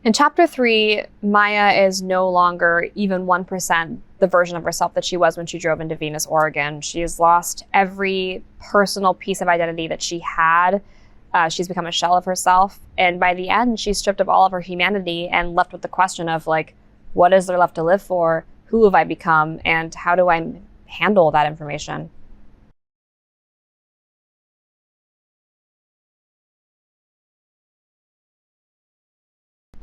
In chapter 3, Maya is no longer even 1% the version of herself that she was when she drove into Venus, Oregon. She has lost every personal piece of identity that she had. She's become a shell of herself. And by the end, she's stripped of all of her humanity and left with the question of, like, what is there left to live for? Who have I become? And how do I handle that information?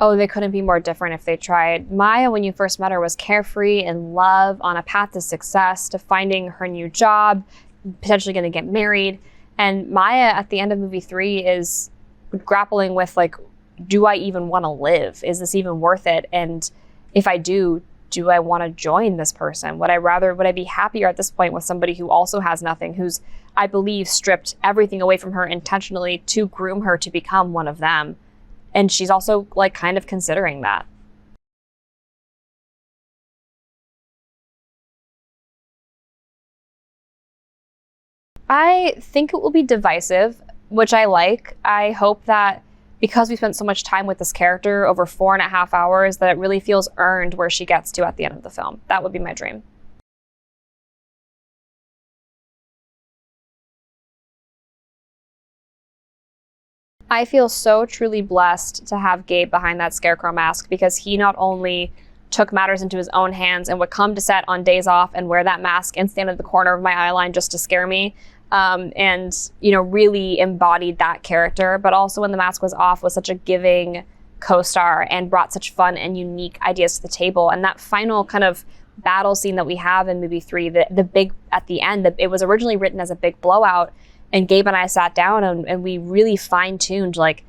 Oh, they couldn't be more different if they tried. Maya, when you first met her, was carefree, in love, on a path to success, to finding her new job, potentially going to get married. And Maya, at the end of movie 3, is grappling with, like, do I even want to live? Is this even worth it? And if I do I want to join this person? Would I be happier at this point with somebody who also has nothing, who's, I believe, stripped everything away from her intentionally to groom her to become one of them? And she's also, like, kind of considering that. I think it will be divisive, which I like. I hope that because we spent so much time with this character over 4.5 hours, that it really feels earned where she gets to at the end of the film. That would be my dream. I feel so truly blessed to have Gabe behind that scarecrow mask, because he not only took matters into his own hands and would come to set on days off and wear that mask and stand at the corner of my eye line just to scare me, and really embodied that character, but also when the mask was off was such a giving co-star and brought such fun and unique ideas to the table. And that final kind of battle scene that we have in movie 3, the big at the end, it was originally written as a big blowout. And Gabe and I sat down and we really fine-tuned, like,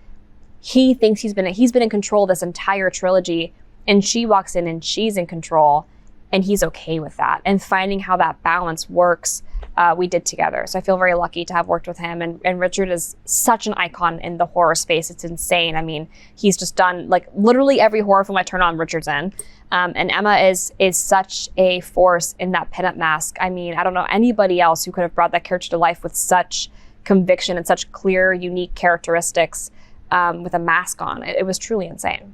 he thinks he's been in control this entire trilogy, and she walks in and she's in control, and he's okay with that. And finding how that balance works, we did together. So I feel very lucky to have worked with him. And Richard is such an icon in the horror space. It's insane. I mean, he's just done, like, literally every horror film I turn on, Richard's in. And Emma is such a force in that pinup mask. I mean, I don't know anybody else who could have brought that character to life with such conviction and such clear, unique characteristics, with a mask on. It was truly insane.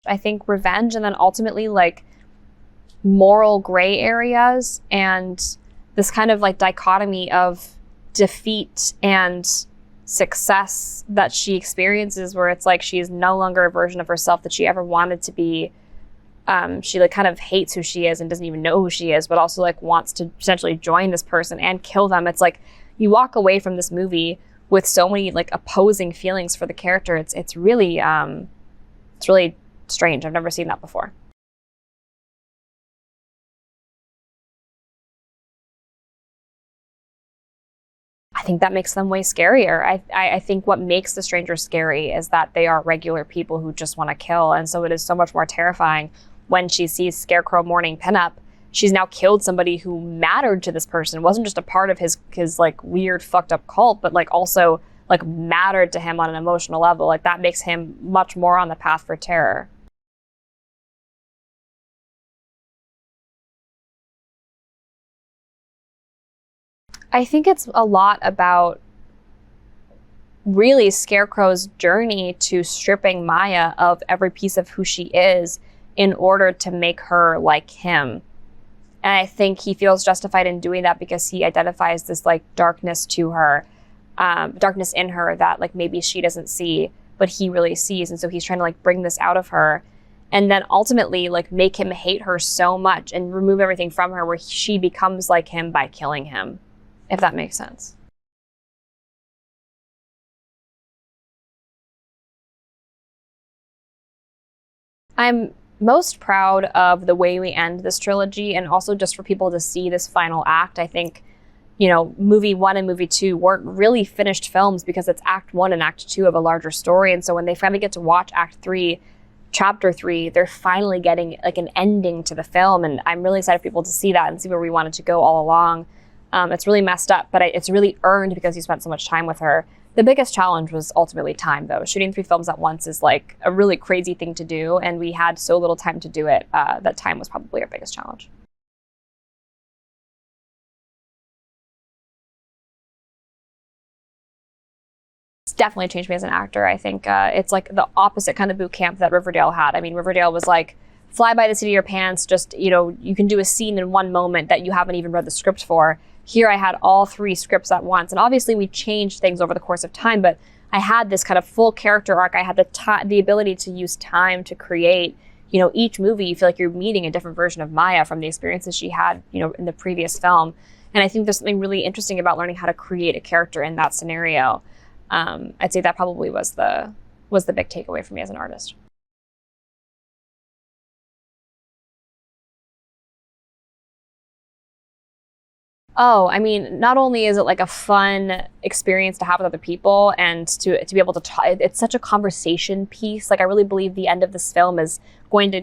I think revenge, and then ultimately, like, moral gray areas, and this kind of, like, dichotomy of defeat and success that she experiences, where it's like she's no longer a version of herself that she ever wanted to be. She, like, kind of hates who she is and doesn't even know who she is, but also, like, wants to potentially join this person and kill them. It's like you walk away from this movie with so many, like, opposing feelings for the character. It's really strange. I've never seen that before. I think that makes them way scarier. I think what makes the stranger scary is that they are regular people who just want to kill. And so it is so much more terrifying when she sees Scarecrow mourning pinup. She's now killed somebody who mattered to this person. It wasn't just a part of his like weird fucked up cult, but, like, also, like, mattered to him on an emotional level. Like, that makes him much more on the path for terror. I think it's a lot about really Scarecrow's journey to stripping Maya of every piece of who she is in order to make her like him. And I think he feels justified in doing that because he identifies this, like, darkness to her, darkness in her that, like, maybe she doesn't see, but he really sees. And so he's trying to, like, bring this out of her, and then ultimately, like, make him hate her so much and remove everything from her, where she becomes like him by killing him, if that makes sense. I'm most proud of the way we end this trilogy, and also just for people to see this final act. I think, movie 1 and movie 2 weren't really finished films because it's act 1 and act 2 of a larger story. And so when they finally get to watch act 3, chapter 3, they're finally getting, like, an ending to the film. And I'm really excited for people to see that and see where we wanted to go all along. It's really messed up, but it's really earned because you spent so much time with her. The biggest challenge was ultimately time, though. Shooting 3 films at once is, like, a really crazy thing to do, and we had so little time to do it that time was probably our biggest challenge. definitely changed me as an actor. I think it's like the opposite kind of boot camp that Riverdale had. I mean, Riverdale was like, fly by the seat of your pants, just, you can do a scene in one moment that you haven't even read the script for. Here I had all 3 scripts at once. And obviously we changed things over the course of time, but I had this kind of full character arc. I had the ability to use time to create, each movie, you feel like you're meeting a different version of Maya from the experiences she had, in the previous film. And I think there's something really interesting about learning how to create a character in that scenario. I'd say that probably was the big takeaway for me as an artist. Oh, I mean, not only is it like a fun experience to have with other people and to be able to talk, it's such a conversation piece. Like, I really believe the end of this film is going to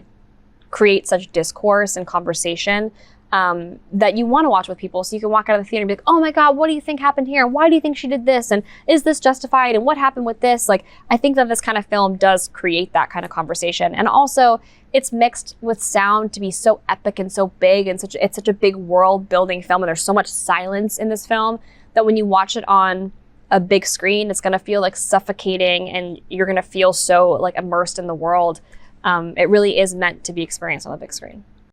create such discourse and conversation that you want to watch with people. So you can walk out of the theater and be like, oh my God, what do you think happened here? Why do you think she did this? And is this justified? And what happened with this? Like, I think that this kind of film does create that kind of conversation. And also, it's mixed with sound to be so epic and so big, and it's such a big world building film. And there's so much silence in this film that when you watch it on a big screen, it's going to feel like suffocating, and you're going to feel so like immersed in the world. It really is meant to be experienced on the big screen.